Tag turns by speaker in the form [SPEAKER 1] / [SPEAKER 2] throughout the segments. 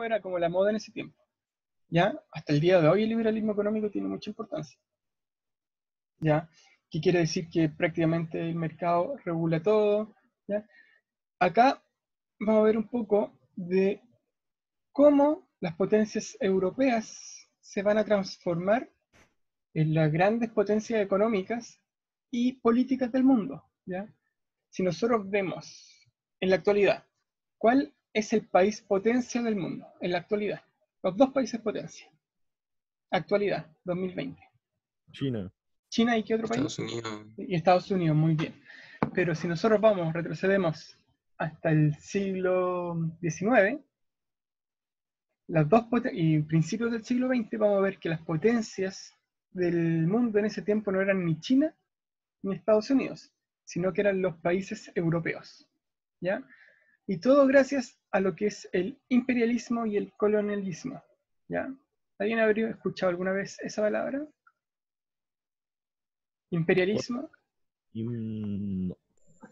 [SPEAKER 1] era como la moda en ese tiempo. ¿Ya? Hasta el día de hoy el liberalismo económico tiene mucha importancia. ¿Ya? ¿Qué quiere decir? Que prácticamente el mercado regula todo. ¿Ya? Acá vamos a ver un poco de cómo las potencias europeas se van a transformar en las grandes potencias económicas y políticas del mundo. ¿Ya? Si nosotros vemos en la actualidad, ¿cuál es el país potencia del mundo en la actualidad? Los dos países potencia. Actualidad, 2020.
[SPEAKER 2] China.
[SPEAKER 1] ¿China y qué otro país?
[SPEAKER 3] Estados Unidos.
[SPEAKER 1] Y Estados Unidos, muy bien. Pero si nosotros retrocedemos hasta el siglo XIX, y principios del siglo XX, vamos a ver que las potencias del mundo en ese tiempo no eran ni China ni Estados Unidos, sino que eran los países europeos. ¿Ya? Y todo gracias a lo que es el imperialismo y el colonialismo. ¿Ya? ¿Alguien habría escuchado alguna vez esa palabra? Imperialismo.
[SPEAKER 2] No.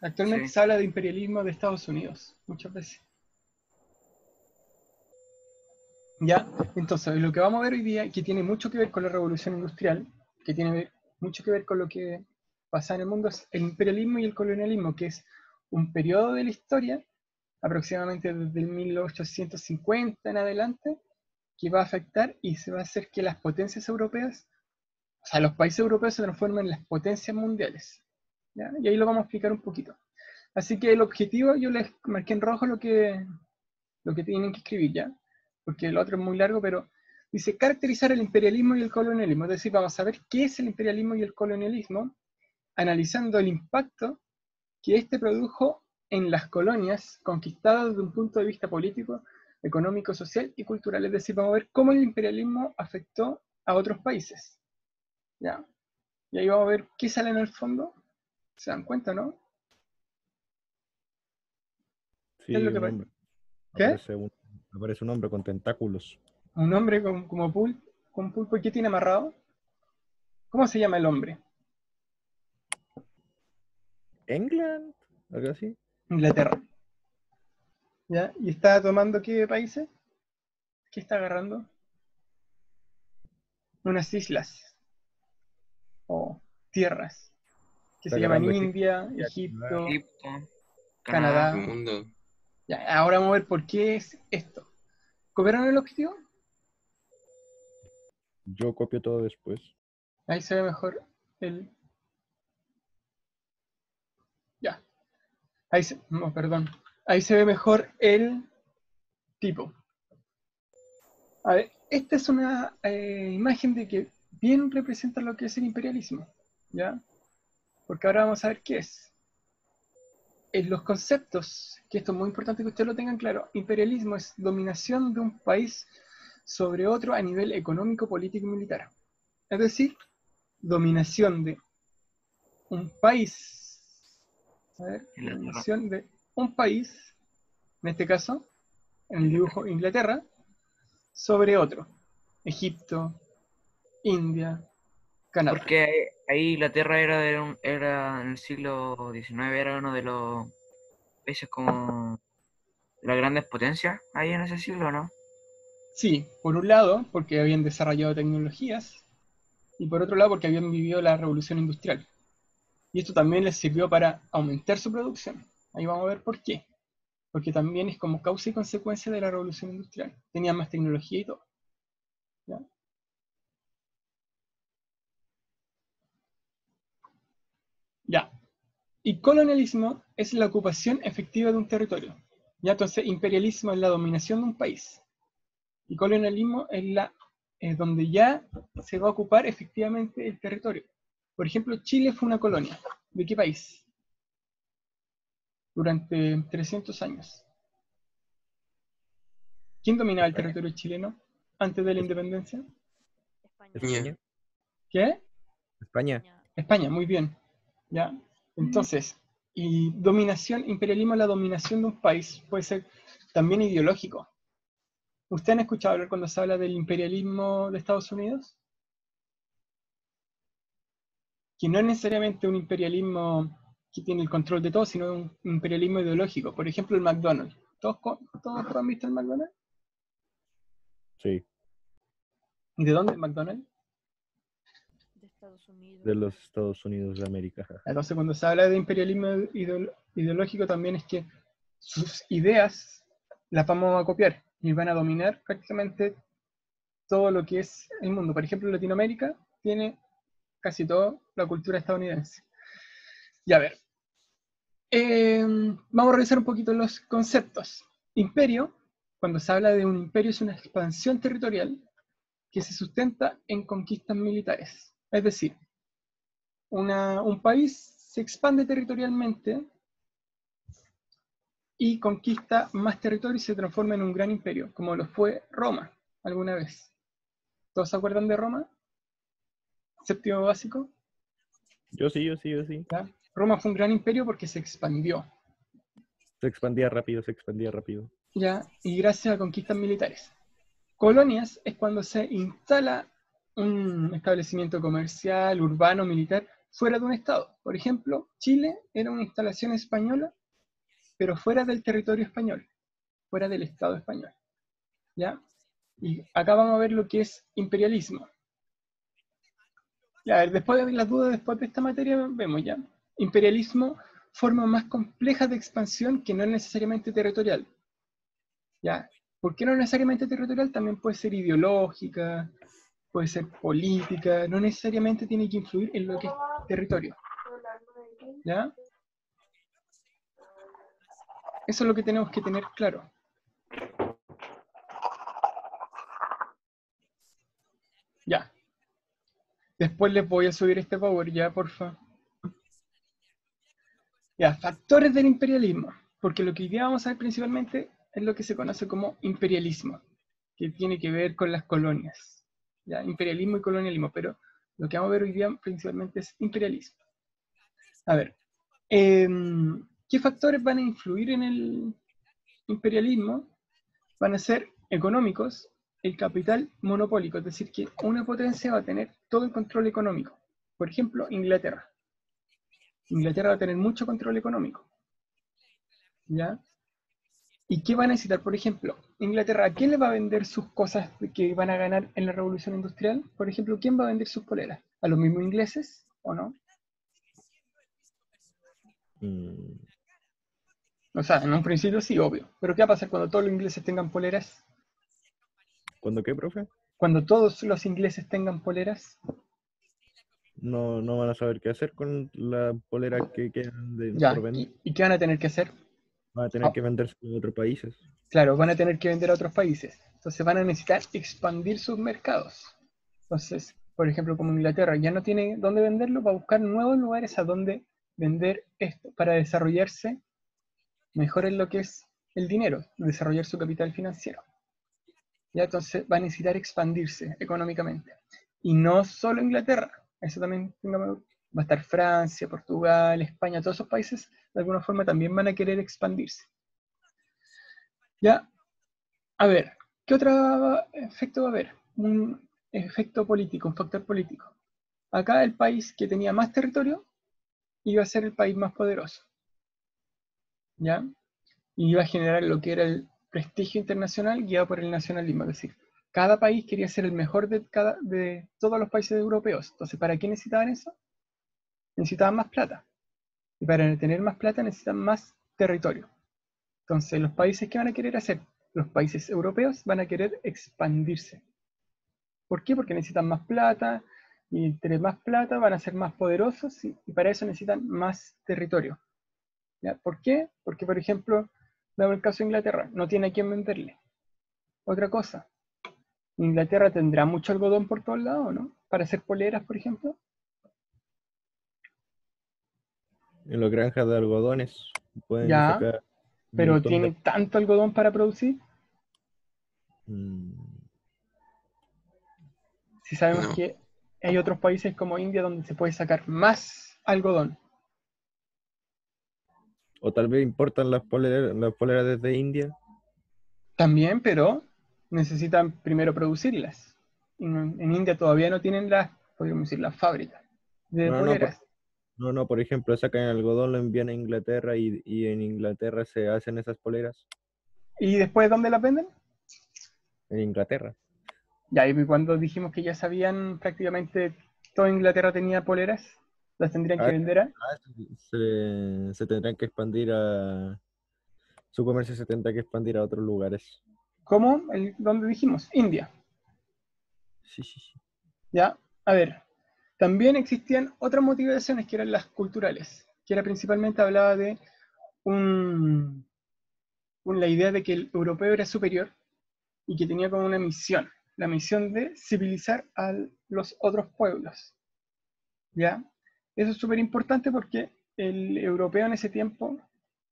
[SPEAKER 1] Actualmente
[SPEAKER 3] Sí.
[SPEAKER 1] se habla de imperialismo de Estados Unidos, muchas veces. ¿Ya? Entonces, lo que vamos a ver hoy día, que tiene mucho que ver con la revolución industrial, que tiene mucho que ver con lo que pasa en el mundo, es el imperialismo y el colonialismo, que es un periodo de la historia, aproximadamente desde el 1850 en adelante, que va a afectar y se va a hacer que las potencias europeas, o sea, los países europeos se transformen en las potencias mundiales. ¿Ya? Y ahí lo vamos a explicar un poquito. Así que el objetivo, yo les marqué en rojo lo que tienen que escribir, ¿ya? Porque el otro es muy largo, pero dice caracterizar el imperialismo y el colonialismo. Es decir, vamos a ver qué es el imperialismo y el colonialismo, analizando el impacto que este produjo en las colonias conquistadas desde un punto de vista político, económico, social y cultural. Es decir, vamos a ver cómo el imperialismo afectó a otros países. ¿Ya? Y ahí vamos a ver qué sale en el fondo. ¿Se dan cuenta, no? ¿Qué es
[SPEAKER 2] Sí,
[SPEAKER 1] lo que
[SPEAKER 2] un
[SPEAKER 1] pasa?
[SPEAKER 2] hombre.
[SPEAKER 1] ¿Qué?
[SPEAKER 2] Aparece un hombre con tentáculos.
[SPEAKER 1] Un hombre como con pulpo. ¿Y qué tiene amarrado? ¿Cómo se llama el hombre?
[SPEAKER 2] ¿England? ¿Algo así?
[SPEAKER 1] Inglaterra. ¿Ya? ¿Y está tomando qué países? ¿Qué está agarrando? Unas islas o tierras que
[SPEAKER 2] Está
[SPEAKER 1] se llaman
[SPEAKER 2] agarrando
[SPEAKER 1] India,
[SPEAKER 2] Egipto,
[SPEAKER 1] Egipto,
[SPEAKER 3] Egipto, Canadá, el
[SPEAKER 1] Canadá.
[SPEAKER 3] mundo.
[SPEAKER 1] Ya, ahora vamos a ver por qué es esto. ¿Copiaron el objetivo?
[SPEAKER 2] Yo copio todo después.
[SPEAKER 1] Ahí se ve mejor el... Ya. No, perdón. Ahí se ve mejor el tipo. A ver, esta es una imagen de que bien representa lo que es el imperialismo. ¿Ya? Porque ahora vamos a ver qué es. En los conceptos, que esto es muy importante que ustedes lo tengan claro, imperialismo es dominación de un país sobre otro a nivel económico, político y militar. Es decir, dominación de un país, a ver,
[SPEAKER 3] Inglaterra.
[SPEAKER 1] dominación de un país, en este caso, en el dibujo Inglaterra, sobre otro, Egipto, India, Canadá.
[SPEAKER 3] Porque ahí Inglaterra era en el siglo XIX, era uno de los países como de las grandes potencias ahí en ese siglo, ¿no?
[SPEAKER 1] Sí, por un lado, porque habían desarrollado tecnologías, y por otro lado, porque habían vivido la revolución industrial. Y esto también les sirvió para aumentar su producción. Ahí vamos a ver por qué. Porque también es como causa y consecuencia de la revolución industrial. Tenían más tecnología y todo. ¿Ya? Ya. Y colonialismo es la ocupación efectiva de un territorio. ¿Ya? Entonces, imperialismo es la dominación de un país. Y colonialismo es donde ya se va a ocupar efectivamente el territorio. Por ejemplo, Chile fue una colonia. ¿De qué país? Durante 300 años. ¿Quién dominaba el
[SPEAKER 2] España.
[SPEAKER 1] territorio chileno antes de la
[SPEAKER 2] Es-
[SPEAKER 1] independencia?
[SPEAKER 4] España.
[SPEAKER 3] Ya.
[SPEAKER 2] España.
[SPEAKER 1] ¿Qué?
[SPEAKER 2] España.
[SPEAKER 1] España, muy bien. ¿Ya? Entonces, y dominación, imperialismo es la dominación de un país, puede ser también ideológico. ¿Ustedes han escuchado hablar cuando se habla del imperialismo de Estados Unidos? Que no es necesariamente un imperialismo que tiene el control de todo, sino un imperialismo ideológico. Por ejemplo, el McDonald's. ¿Todos han visto el McDonald's?
[SPEAKER 2] Sí,
[SPEAKER 1] ¿Y de dónde? ¿McDonald's?
[SPEAKER 4] De Estados Unidos.
[SPEAKER 2] de los Estados Unidos de América.
[SPEAKER 1] Entonces, cuando se habla de imperialismo ideológico, también es que sus ideas las vamos a copiar y van a dominar prácticamente todo lo que es el mundo. Por ejemplo, Latinoamérica tiene casi toda la cultura estadounidense. Y a ver, vamos a revisar un poquito los conceptos. Imperio, cuando se habla de un imperio, es una expansión territorial que se sustenta en conquistas militares. Es decir, un país se expande territorialmente y conquista más territorio y se transforma en un gran imperio, como lo fue Roma alguna vez. ¿Todos se acuerdan de Roma? Séptimo básico.
[SPEAKER 2] Yo sí.
[SPEAKER 1] ¿Ya? Roma fue un gran imperio porque se expandió,
[SPEAKER 2] Se expandía rápido.
[SPEAKER 1] ¿ya? Y gracias a conquistas militares. Colonias es cuando se instala un establecimiento comercial, urbano, militar, fuera de un estado. Por ejemplo, Chile era una instalación española, pero fuera del territorio español, fuera del estado español. ¿Ya? Y acá vamos a ver lo que es imperialismo. Ya, a ver, después de las dudas, después de esta materia, vemos ya. Imperialismo, forma más compleja de expansión que no es necesariamente territorial. ¿Ya? ¿Por qué no necesariamente territorial? También puede ser ideológica, puede ser política, no necesariamente tiene que influir en lo que es territorio. ¿Ya? Eso es lo que tenemos que tener claro. Ya. Después les voy a subir este power, ya, porfa. Ya, factores del imperialismo. Porque lo que hoy día vamos a ver principalmente es lo que se conoce como imperialismo, que tiene que ver con las colonias. Ya, imperialismo y colonialismo, pero lo que vamos a ver hoy día principalmente es imperialismo. A ver, ¿qué factores van a influir en el imperialismo? Van a ser económicos, el capital monopólico, es decir, que una potencia va a tener todo el control económico. Por ejemplo, Inglaterra. Inglaterra va a tener mucho control económico. ¿Ya? ¿Y qué va a necesitar? Por ejemplo, Inglaterra, ¿a quién le va a vender sus cosas que van a ganar en la revolución industrial? Por ejemplo, ¿quién va a vender sus poleras? ¿A los mismos ingleses o no? O sea, en un principio sí, obvio. Pero ¿qué va a pasar cuando todos los ingleses tengan poleras?
[SPEAKER 2] ¿Cuándo qué, profe?
[SPEAKER 1] Cuando todos los ingleses tengan poleras.
[SPEAKER 2] No van a saber qué hacer con la polera que quedan por
[SPEAKER 1] Ya,
[SPEAKER 2] vender.
[SPEAKER 1] ¿y qué van a tener que hacer?
[SPEAKER 2] Van a tener que venderse en otros países.
[SPEAKER 1] Claro, van a tener que vender a otros países. Entonces van a necesitar expandir sus mercados. Entonces, por ejemplo, como Inglaterra ya no tiene dónde venderlo, va a buscar nuevos lugares a donde vender esto para desarrollarse mejor en lo que es el dinero, desarrollar su capital financiero. Ya, entonces va a necesitar expandirse económicamente. Y no solo Inglaterra, eso también va a estar Francia, Portugal, España, todos esos países de alguna forma también van a querer expandirse. Ya, a ver, ¿qué otro efecto va a haber? Un efecto político, un factor político. Acá el país que tenía más territorio iba a ser el país más poderoso. ¿Ya? Y iba a generar lo que era el prestigio internacional guiado por el nacionalismo. Es decir, cada país quería ser el mejor de todos los países europeos. Entonces, ¿para qué necesitaban eso? Necesitaban más plata. Y para tener más plata necesitan más territorio. Entonces, los países que van a querer hacer, los países europeos van a querer expandirse. ¿Por qué? Porque necesitan más plata, y entre más plata van a ser más poderosos y para eso necesitan más territorio. ¿Ya? ¿Por qué? Porque, por ejemplo, damos el caso de Inglaterra, no tiene a quién venderle. Otra cosa, Inglaterra tendrá mucho algodón por todos lados, ¿no? Para hacer poleras, por ejemplo.
[SPEAKER 2] En las granjas de algodones pueden
[SPEAKER 1] Ya,
[SPEAKER 2] sacar un
[SPEAKER 1] pero
[SPEAKER 2] montón
[SPEAKER 1] ¿tiene
[SPEAKER 2] de...
[SPEAKER 1] tanto algodón para producir?
[SPEAKER 2] Mm,
[SPEAKER 1] Si sabemos
[SPEAKER 5] No.
[SPEAKER 1] que hay otros países como India donde se puede sacar más algodón.
[SPEAKER 2] O tal vez importan las poleras desde India.
[SPEAKER 1] También, pero necesitan primero producirlas. En India todavía no tienen podríamos decir, las fábricas de
[SPEAKER 2] No, no,
[SPEAKER 1] poleras.
[SPEAKER 2] por ejemplo, sacan el algodón, lo envían a Inglaterra y en Inglaterra se hacen esas poleras.
[SPEAKER 1] ¿Y después dónde las venden?
[SPEAKER 2] En Inglaterra.
[SPEAKER 1] Ya, y cuando dijimos que ya sabían prácticamente toda Inglaterra tenía poleras, las tendrían que
[SPEAKER 2] Ah,
[SPEAKER 1] vender a...
[SPEAKER 2] se tendrán que expandir a... Su comercio se tendrá que expandir a otros lugares.
[SPEAKER 1] ¿Cómo? ¿Dónde dijimos? India.
[SPEAKER 2] Sí, sí, sí.
[SPEAKER 1] Ya, a ver. También existían otras motivaciones que eran las culturales, que era principalmente hablaba de un, la idea de que el europeo era superior y que tenía como una misión, la misión de civilizar a los otros pueblos. ¿Ya? Eso es súper importante porque el europeo en ese tiempo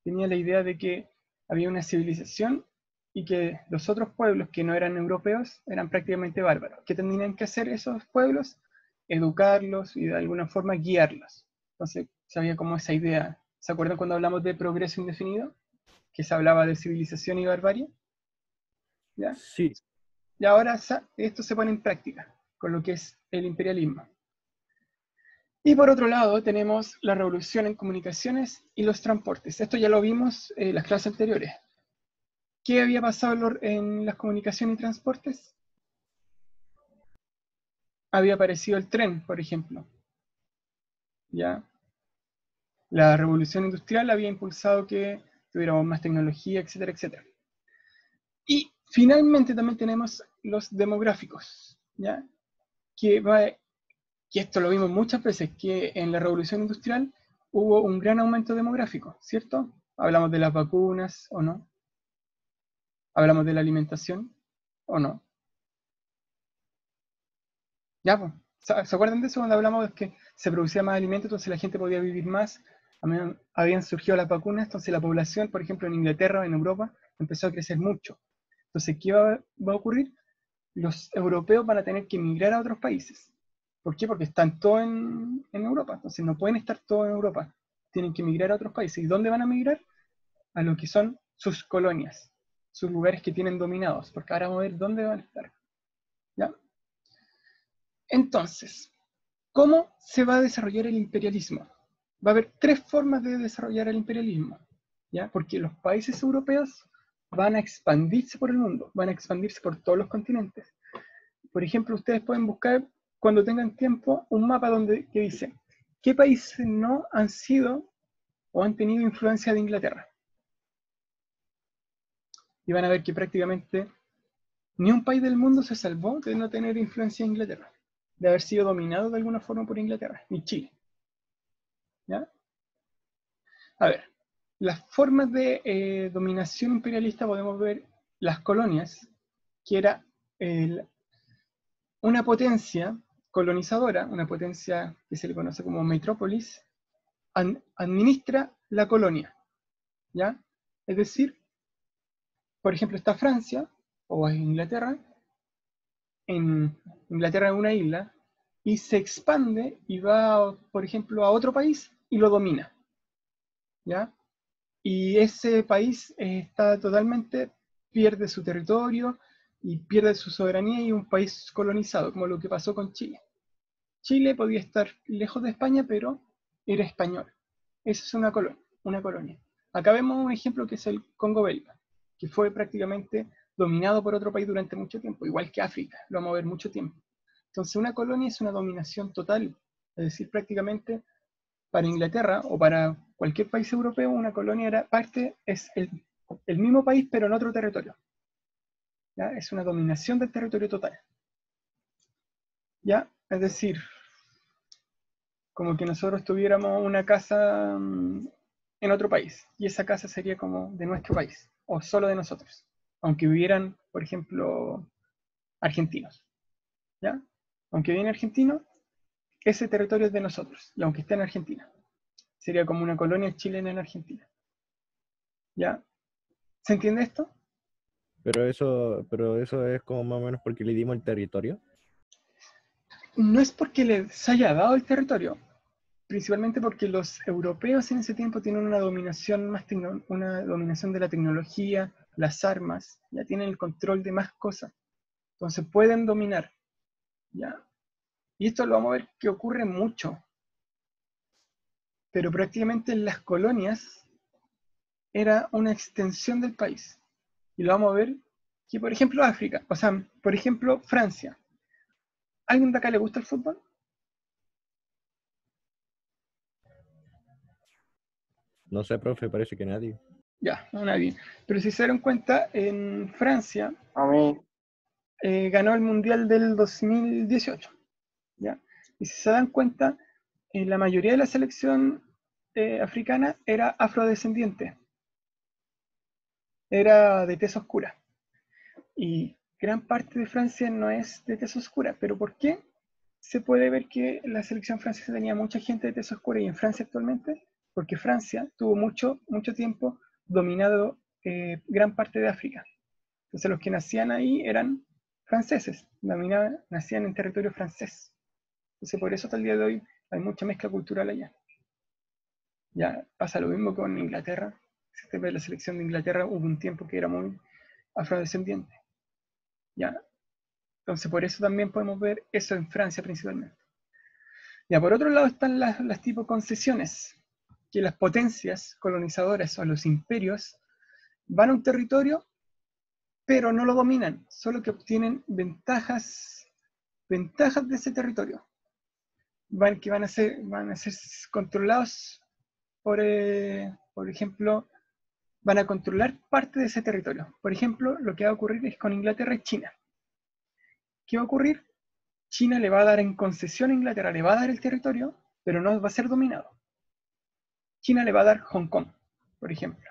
[SPEAKER 1] tenía la idea de que había una civilización y que los otros pueblos que no eran europeos eran prácticamente bárbaros. ¿Qué tendrían que hacer esos pueblos? Educarlos y de alguna forma guiarlos. Entonces, se había como esa idea. ¿Se acuerdan cuando hablamos de progreso indefinido? Que se hablaba de civilización y barbarie. ¿Ya?
[SPEAKER 2] Sí,
[SPEAKER 1] Y ahora esto se pone en práctica con lo que es el imperialismo. Y por otro lado tenemos la revolución en comunicaciones y los transportes. Esto ya lo vimos en las clases anteriores. ¿Qué había pasado en las comunicaciones y transportes? Había aparecido el tren, por ejemplo. ¿Ya? La revolución industrial había impulsado que tuviéramos más tecnología, etcétera, etcétera. Y finalmente también tenemos los demográficos, ¿ya? Que esto lo vimos muchas veces, que en la revolución industrial hubo un gran aumento demográfico, ¿cierto? Hablamos de las vacunas, ¿o no? Hablamos de la alimentación, ¿o no? Ya, pues. ¿Se acuerdan de eso cuando hablamos de que se producía más alimento, entonces la gente podía vivir más? Habían surgido las vacunas, entonces la población, por ejemplo, en Inglaterra o en Europa, empezó a crecer mucho. Entonces, ¿qué va a ocurrir? Los europeos van a tener que emigrar a otros países. ¿Por qué? Porque están todos en Europa, entonces no pueden estar todos en Europa. Tienen que emigrar a otros países. ¿Y dónde van a emigrar? A lo que son sus colonias, sus lugares que tienen dominados, porque ahora vamos a ver dónde van a estar. ¿Ya? Entonces, ¿cómo se va a desarrollar el imperialismo? Va a haber tres formas de desarrollar el imperialismo, ¿ya? Porque los países europeos van a expandirse por el mundo, van a expandirse por todos los continentes. Por ejemplo, ustedes pueden buscar, cuando tengan tiempo, un mapa que dice qué países no han sido o han tenido influencia de Inglaterra. Y van a ver que prácticamente ni un país del mundo se salvó de no tener influencia de Inglaterra, de haber sido dominado de alguna forma por Inglaterra, ni Chile. ¿Ya? A ver, las formas de dominación imperialista podemos ver las colonias, que era una potencia colonizadora, una potencia que se le conoce como metrópolis, administra la colonia, ¿ya? Es decir, por ejemplo, está Francia o Inglaterra, en Inglaterra es una isla, y se expande y va, por ejemplo, a otro país y lo domina, ¿ya? Y ese país está totalmente, pierde su territorio y pierde su soberanía y un país colonizado, como lo que pasó con Chile. Chile podía estar lejos de España, pero era español. Esa es una colonia. Acá vemos un ejemplo que es el Congo belga, que fue prácticamente dominado por otro país durante mucho tiempo, igual que África, lo vamos a ver mucho tiempo. Entonces una colonia es una dominación total, es decir, prácticamente para Inglaterra o para cualquier país europeo, una colonia era parte, es el mismo país pero en otro territorio. ¿Ya? Es una dominación del territorio total. ¿Ya? Es decir, como que nosotros tuviéramos una casa en otro país y esa casa sería como de nuestro país o solo de nosotros, aunque vivieran, por ejemplo, argentinos. ¿Ya? Aunque viene argentino, ese territorio es de nosotros y aunque esté en Argentina. Sería como una colonia chilena en Argentina. ¿Ya? ¿Se entiende esto?
[SPEAKER 2] pero eso es como más o menos porque le dimos el territorio.
[SPEAKER 1] No es porque les haya dado el territorio, principalmente porque los europeos en ese tiempo tienen una dominación una dominación de la tecnología, las armas, ya tienen el control de más cosas, entonces pueden dominar, ¿ya? Y esto lo vamos a ver que ocurre mucho, pero prácticamente en las colonias era una extensión del país, y lo vamos a ver que, por ejemplo, África, o sea, por ejemplo, Francia. ¿Alguien de acá le gusta el fútbol?
[SPEAKER 2] No sé, profe, parece que nadie.
[SPEAKER 1] Ya, no nadie. Pero si se dieron cuenta, en Francia
[SPEAKER 5] A mí,
[SPEAKER 1] ganó el Mundial del 2018. ¿Ya? Y si se dan cuenta, la mayoría de la selección africana era afrodescendiente, era de tez oscura. Y gran parte de Francia no es de tez oscura. ¿Pero por qué? Se puede ver que la selección francesa tenía mucha gente de tez oscura y en Francia actualmente, porque Francia tuvo mucho tiempo dominado gran parte de África. Entonces los que nacían ahí eran franceses, nacían en territorio francés. Entonces por eso hasta el día de hoy hay mucha mezcla cultural allá. Ya pasa lo mismo con Inglaterra. Si usted ve la selección de Inglaterra, hubo un tiempo que era muy afrodescendiente. ¿Ya? Entonces por eso también podemos ver eso en Francia principalmente. Ya, por otro lado están las tipo concesiones, que las potencias colonizadoras o los imperios van a un territorio, pero no lo dominan, solo que obtienen ventajas de ese territorio. Que van a ser controlados por ejemplo, van a controlar parte de ese territorio. Por ejemplo, lo que va a ocurrir es con Inglaterra y China. ¿Qué va a ocurrir? China le va a dar en concesión a Inglaterra, le va a dar el territorio, pero no va a ser dominado. China le va a dar Hong Kong, por ejemplo.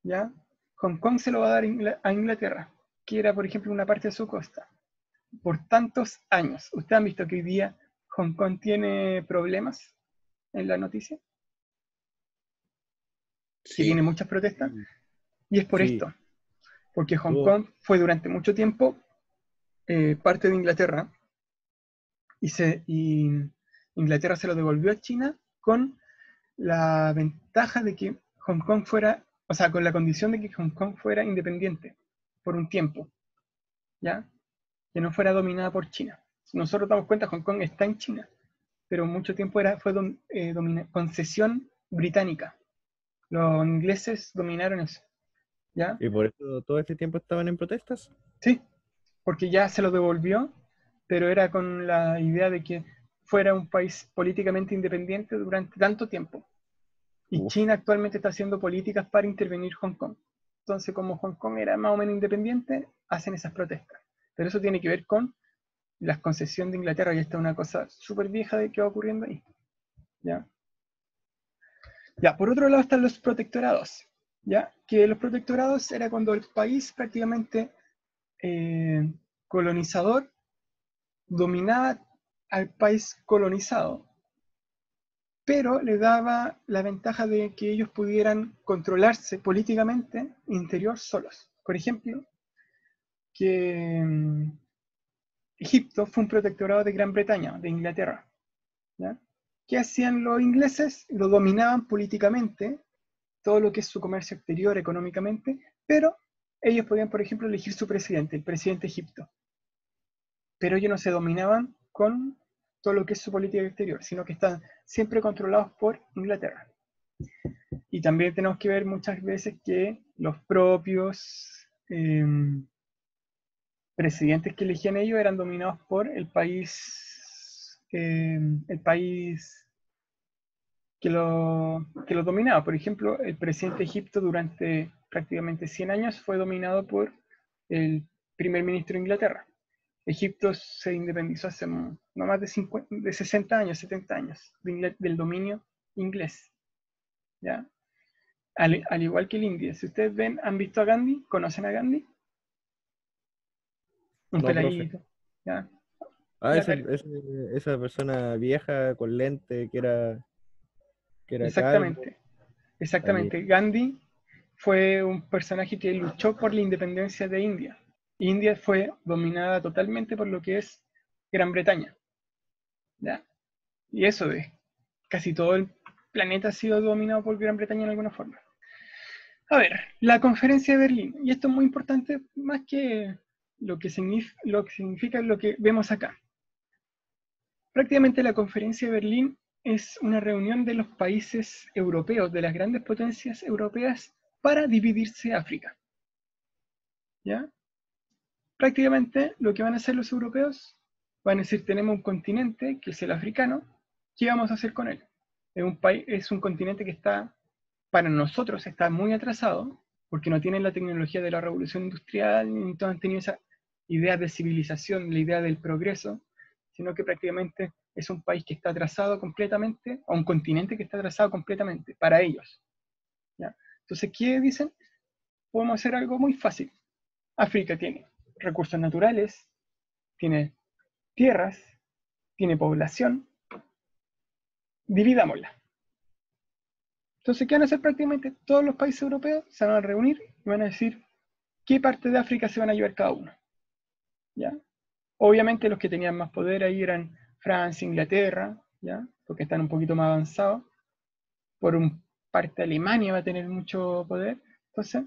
[SPEAKER 1] ¿Ya? Hong Kong se lo va a dar a Inglaterra, que era, por ejemplo, una parte de su costa, por tantos años. ¿Ustedes han visto que hoy día Hong Kong tiene problemas en la noticia? Que tiene muchas protestas. Y es por
[SPEAKER 2] Sí.
[SPEAKER 1] esto. Porque Hong Kong fue durante mucho tiempo parte de Inglaterra y Inglaterra se lo devolvió a China con la ventaja de que Hong Kong fuera, o sea, con la condición de que Hong Kong fuera independiente por un tiempo, ¿ya? Que no fuera dominada por China. Nosotros damos cuenta, Hong Kong está en China, pero mucho tiempo fue concesión británica. Los ingleses dominaron eso, ¿ya?
[SPEAKER 2] ¿Y por eso todo este tiempo estaban en protestas?
[SPEAKER 1] Sí, porque ya se lo devolvió, pero era con la idea de que fuera un país políticamente independiente durante tanto tiempo. Y
[SPEAKER 2] Uf.
[SPEAKER 1] China actualmente está haciendo políticas para intervenir Hong Kong. Entonces, como Hong Kong era más o menos independiente, hacen esas protestas. Pero eso tiene que ver con las concesiones de Inglaterra, y esta es una cosa súper vieja de que va ocurriendo ahí. ¿Ya? Ya, por otro lado están los protectorados. ¿Ya? Que los protectorados era cuando el país prácticamente colonizador dominaba al país colonizado, pero le daba la ventaja de que ellos pudieran controlarse políticamente interior solos. Por ejemplo, que Egipto fue un protectorado de Gran Bretaña, de Inglaterra. ¿Ya? ¿Qué hacían los ingleses? Lo dominaban políticamente, todo lo que es su comercio exterior económicamente, pero ellos podían, por ejemplo, elegir su presidente, el presidente de Egipto. Pero ellos no se dominaban con todo lo que es su política exterior, sino que están siempre controlados por Inglaterra. Y también tenemos que ver muchas veces que los propios presidentes que elegían ellos eran dominados por el país que lo dominaba. Por ejemplo, el presidente de Egipto durante prácticamente 100 años fue dominado por el primer ministro de Inglaterra. Egipto se independizó hace no más de 60 años, 70 años del dominio inglés. ¿Ya? Al igual que el India. Si ustedes han visto a Gandhi, ¿conocen a Gandhi? Un
[SPEAKER 2] No, profe.
[SPEAKER 1] peladito. ¿Ya?
[SPEAKER 2] Ah,
[SPEAKER 1] Ya,
[SPEAKER 2] esa persona vieja con lente que era calvo.
[SPEAKER 1] exactamente. Exactamente. Gandhi fue un personaje que luchó por la independencia de India. India fue dominada totalmente por lo que es Gran Bretaña. ¿Ya? Y eso es, casi todo el planeta ha sido dominado por Gran Bretaña en alguna forma. A ver, la conferencia de Berlín, y esto es muy importante, más que lo que significa lo que vemos acá. Prácticamente la conferencia de Berlín es una reunión de los países europeos, de las grandes potencias europeas, para dividirse África. ¿ya? Prácticamente lo que van a hacer los europeos, van a decir, tenemos un continente, que es el africano, ¿qué vamos a hacer con él? Es un continente que está, para nosotros, está muy atrasado, porque no tienen la tecnología de la revolución industrial, ni no han tenido esa idea de civilización, la idea del progreso, sino que prácticamente es un país que está atrasado completamente, o un continente que está atrasado completamente, para ellos. ¿Ya? Entonces, ¿qué dicen? Podemos hacer algo muy fácil. África tiene recursos naturales, tiene tierras, tiene población, dividámosla. Entonces, ¿qué van a hacer prácticamente? Todos los países europeos se van a reunir y van a decir qué parte de África se van a llevar cada uno. ¿Ya? Obviamente los que tenían más poder ahí eran Francia, Inglaterra, ¿ya? Porque están un poquito más avanzados. Por un parte Alemania va a tener mucho poder. Entonces,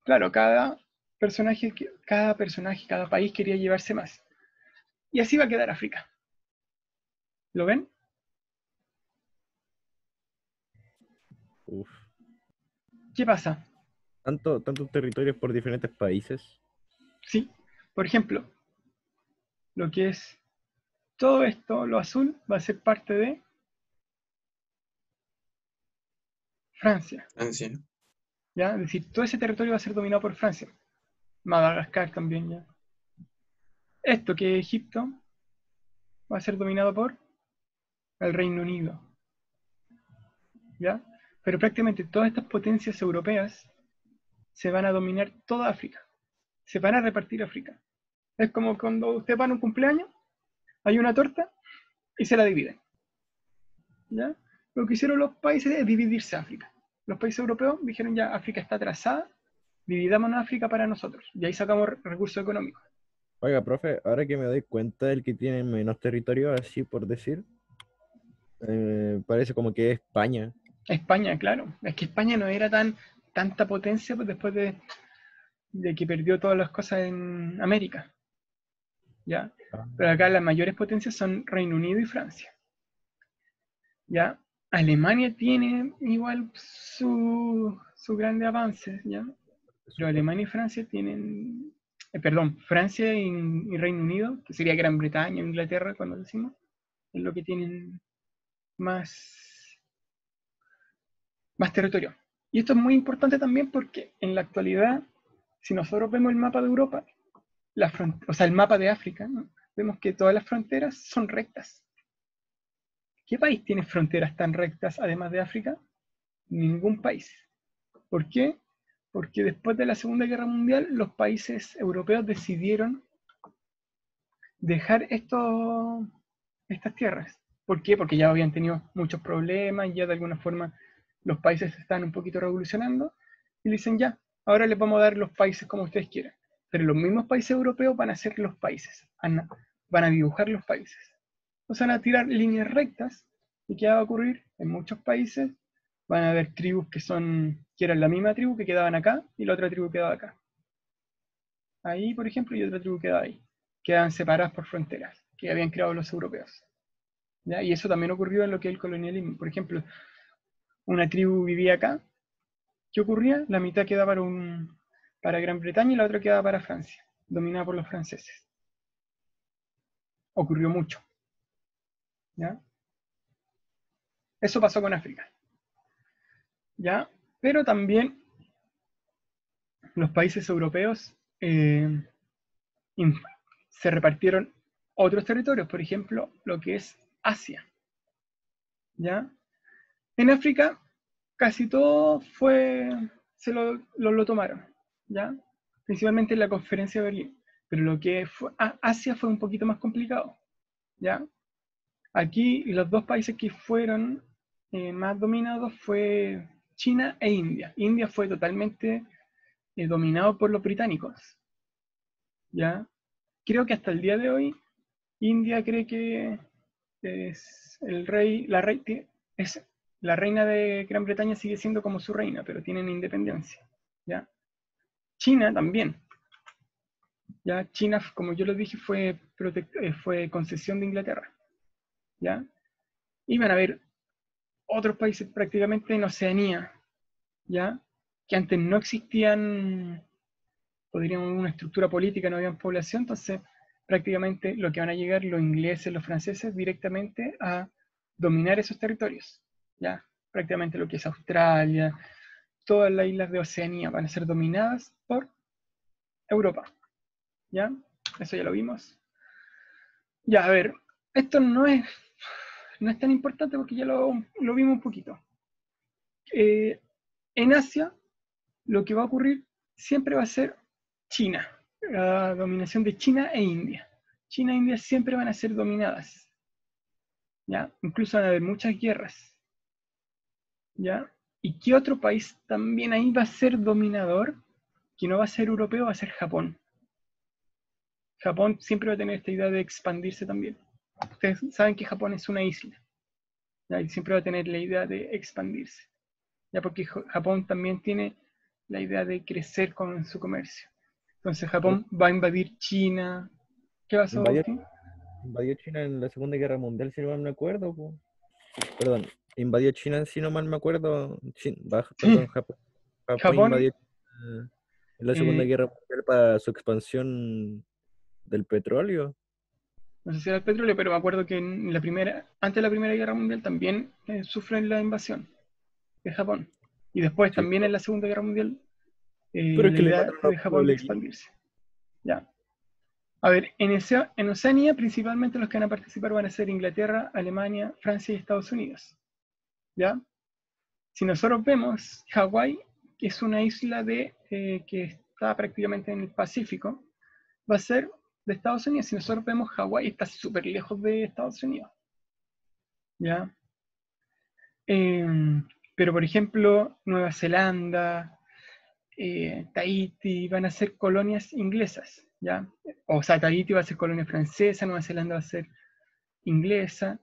[SPEAKER 1] claro, cada personaje, cada país quería llevarse más. Y así va a quedar África. ¿Lo ven?
[SPEAKER 2] Uf.
[SPEAKER 1] ¿Qué pasa?
[SPEAKER 2] Tantos territorios por diferentes países.
[SPEAKER 1] Sí, por ejemplo, lo que es todo esto, lo azul, va a ser parte de Francia.
[SPEAKER 5] Francia.
[SPEAKER 1] ¿Ya? Es decir, todo ese territorio va a ser dominado por Francia. Madagascar también, ¿ya? Esto que es Egipto va a ser dominado por el Reino Unido. ¿Ya? Pero prácticamente todas estas potencias europeas se van a dominar toda África. Se van a repartir África. Es como cuando usted va a un cumpleaños, hay una torta y se la dividen. ¿Ya? Lo que hicieron los países es dividirse África. Los países europeos dijeron ya, África está atrasada, dividamos África para nosotros. Y ahí sacamos recursos económicos.
[SPEAKER 2] Oiga, profe, ahora que me doy cuenta, el que tiene menos territorio, así por decir, parece como que es España.
[SPEAKER 1] España, claro. Es que España no era tanta potencia pues, después de que perdió todas las cosas en América. ¿Ya?
[SPEAKER 2] Ah.
[SPEAKER 1] Pero acá las mayores potencias son Reino Unido y Francia. ¿Ya? Alemania tiene igual su grandes avances, ¿ya? Pero Alemania y Francia tienen, perdón, Francia y Reino Unido, que sería Gran Bretaña o Inglaterra cuando decimos, es lo que tienen más territorio. Y esto es muy importante también porque en la actualidad, si nosotros vemos el mapa de Europa, o sea, el mapa de África, ¿no? Vemos que todas las fronteras son rectas. ¿Qué país tiene fronteras tan rectas además de África? Ningún país. ¿Por qué? Porque después de la Segunda Guerra Mundial, los países europeos decidieron dejar estas tierras. ¿Por qué? Porque ya habían tenido muchos problemas, ya de alguna forma los países se están un poquito revolucionando, y dicen ya, ahora les vamos a dar los países como ustedes quieran. Pero los mismos países europeos van a ser los países, van a dibujar los países. O sea, van a tirar líneas rectas, y ¿qué va a ocurrir? En muchos países van a haber tribus que eran la misma tribu que quedaban acá, y la otra tribu quedaba acá. Ahí, por ejemplo, y otra tribu quedaba ahí. Quedaban separadas por fronteras que habían creado los europeos. ¿Ya? Y eso también ocurrió en lo que es el colonialismo. Por ejemplo, una tribu vivía acá. ¿Qué ocurría? La mitad quedaba para Gran Bretaña y la otra quedaba para Francia, dominada por los franceses. Ocurrió mucho. ¿Ya? Eso pasó con África. ¿Ya? Pero también los países europeos se repartieron otros territorios, por ejemplo, lo que es Asia. ¿Ya? En África casi todo se lo tomaron, ¿ya? Principalmente en la conferencia de Berlín. Pero lo que fue Asia fue un poquito más complicado, ¿ya? Aquí los dos países que fueron más dominados fue China e India. India fue totalmente dominado por los británicos, ¿ya? Creo que hasta el día de hoy India cree que es la reina de Gran Bretaña sigue siendo como su reina, pero tienen independencia, ¿ya? China también, ¿ya? China, como yo lo dije, fue concesión de Inglaterra, ¿ya? Y van a haber otros países prácticamente en Oceanía, ¿ya? Que antes no existían podríamos una estructura política, no había población, entonces prácticamente lo que van a llegar los ingleses, los franceses directamente a dominar esos territorios, ¿ya? Prácticamente lo que es Australia, todas las islas de Oceanía van a ser dominadas por Europa, ¿ya? Eso ya lo vimos. Ya, a ver, esto no es tan importante porque ya lo vimos un poquito. En Asia, lo que va a ocurrir siempre va a ser China, la dominación de China e India. China e India siempre van a ser dominadas, ¿ya? Incluso van a haber muchas guerras, ¿ya? ¿Y qué otro país también ahí va a ser dominador? Que no va a ser europeo, va a ser Japón. Japón siempre va a tener esta idea de expandirse también. Ustedes saben que Japón es una isla, ¿ya? Y siempre va a tener la idea de expandirse, ya, porque Japón también tiene la idea de crecer con su comercio. Entonces Japón va a invadir China. ¿Qué pasó,
[SPEAKER 2] Invadió,
[SPEAKER 1] Agustín?
[SPEAKER 2] invadió China en la Segunda Guerra Mundial, si no mal me acuerdo, po. Perdón, invadió China, si no mal me acuerdo. Perdón, Japón
[SPEAKER 1] Japón,
[SPEAKER 2] invadió China en la Segunda
[SPEAKER 1] eh,
[SPEAKER 2] Guerra Mundial para su expansión del petróleo.
[SPEAKER 1] no sé si era el petróleo, pero me acuerdo que antes de la Primera Guerra Mundial también sufren la invasión de Japón. Y después
[SPEAKER 2] Sí,
[SPEAKER 1] también en la Segunda Guerra Mundial
[SPEAKER 2] pero es
[SPEAKER 1] la
[SPEAKER 2] que le
[SPEAKER 1] idea
[SPEAKER 2] mataron a
[SPEAKER 1] de
[SPEAKER 2] los
[SPEAKER 1] Japón de
[SPEAKER 2] pueblerinos.
[SPEAKER 1] expandirse. Ya. A ver, en Oceanía principalmente los que van a participar van a ser Inglaterra, Alemania, Francia y Estados Unidos. ¿Ya? Si nosotros vemos, Hawái, que es una isla que está prácticamente en el Pacífico, va a ser de Estados Unidos. Si nosotros vemos, Hawái está súper lejos de Estados Unidos, ¿ya? Pero, por ejemplo, Nueva Zelanda, Tahití, van a ser colonias inglesas, ¿ya? O sea, Tahití va a ser colonia francesa, Nueva Zelanda va a ser inglesa,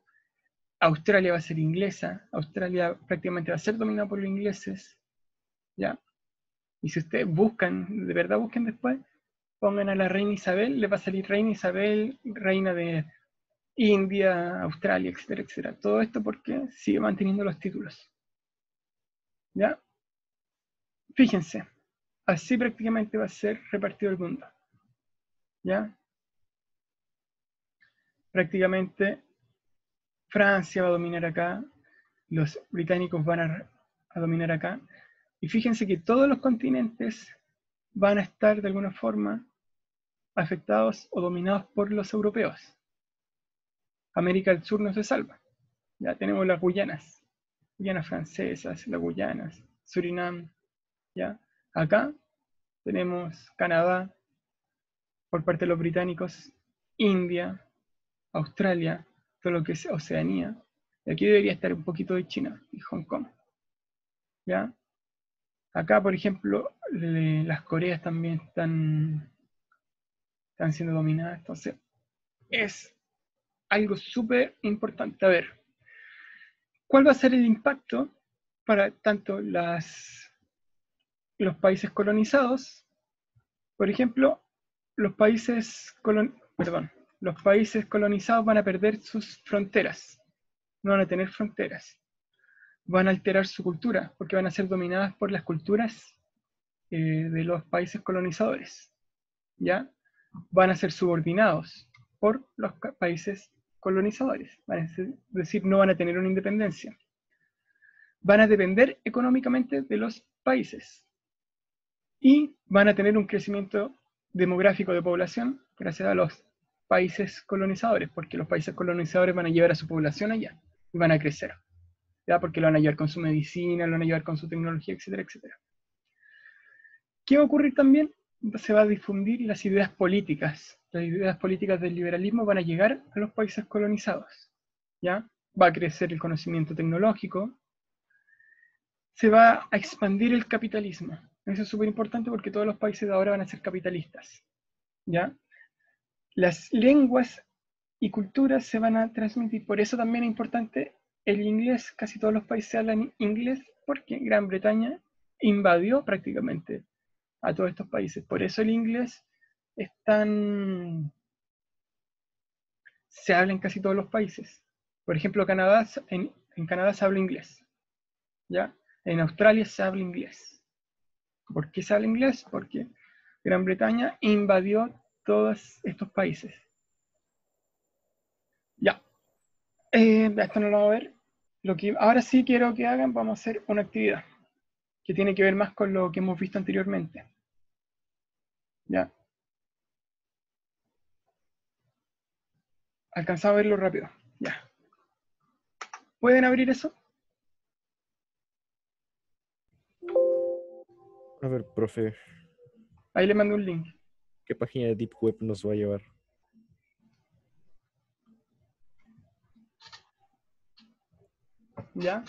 [SPEAKER 1] Australia va a ser inglesa, Australia prácticamente va a ser dominada por los ingleses, ¿ya? Y si ustedes buscan, de verdad busquen después, pongan a la reina Isabel, les va a salir reina Isabel, reina de India, Australia, etcétera, etcétera. Todo esto porque sigue manteniendo los títulos. ¿Ya? Fíjense, así prácticamente va a ser repartido el mundo. ¿Ya? Prácticamente Francia va a dominar acá, los británicos van a dominar acá, y fíjense que todos los continentes van a estar de alguna forma afectados o dominados por los europeos. América del Sur no se salva. Ya tenemos las Guyanas francesas, las Guyanas, Surinam, ¿ya? Acá tenemos Canadá por parte de los británicos, India, Australia, todo lo que es Oceanía. Y aquí debería estar un poquito de China y Hong Kong, ¿ya? Acá, por ejemplo, las Coreas también están siendo dominadas, entonces es algo súper importante. A ver, ¿cuál va a ser el impacto para tanto los países colonizados? Por ejemplo, los países colonizados van a perder sus fronteras, no van a tener fronteras, van a alterar su cultura, porque van a ser dominadas por las culturas de los países colonizadores, ¿ya? Van a ser subordinados por los países colonizadores, es decir, no van a tener una independencia. Van a depender económicamente de los países y van a tener un crecimiento demográfico de población gracias a los países colonizadores, porque los países colonizadores van a llevar a su población allá y van a crecer, ¿ya? Porque lo van a llevar con su medicina, lo van a llevar con su tecnología, etcétera, etcétera. ¿Qué va a ocurrir también? Se va a difundir las ideas políticas. Las ideas políticas del liberalismo van a llegar a los países colonizados, ¿ya? Va a crecer el conocimiento tecnológico, se va a expandir el capitalismo. Eso es súper importante porque todos los países de ahora van a ser capitalistas, ¿ya? Las lenguas y culturas se van a transmitir. Por eso también es importante el inglés. Casi todos los países hablan inglés porque Gran Bretaña invadió prácticamente a todos estos países. Por eso el inglés es se habla en casi todos los países. Por ejemplo, en Canadá se habla inglés, ¿ya? En Australia se habla inglés. ¿Por qué se habla inglés? Porque Gran Bretaña invadió todos estos países. Ya. Esto no lo vamos a ver. Lo que ahora sí quiero que hagan, vamos a hacer una actividad que tiene que ver más con lo que hemos visto anteriormente. Ya. Alcanzado a verlo rápido. Ya. ¿Pueden abrir eso?
[SPEAKER 2] A ver, profe,
[SPEAKER 1] Ahí le mando un link.
[SPEAKER 2] ¿qué página de Deep Web nos va a llevar?
[SPEAKER 1] ¿Ya?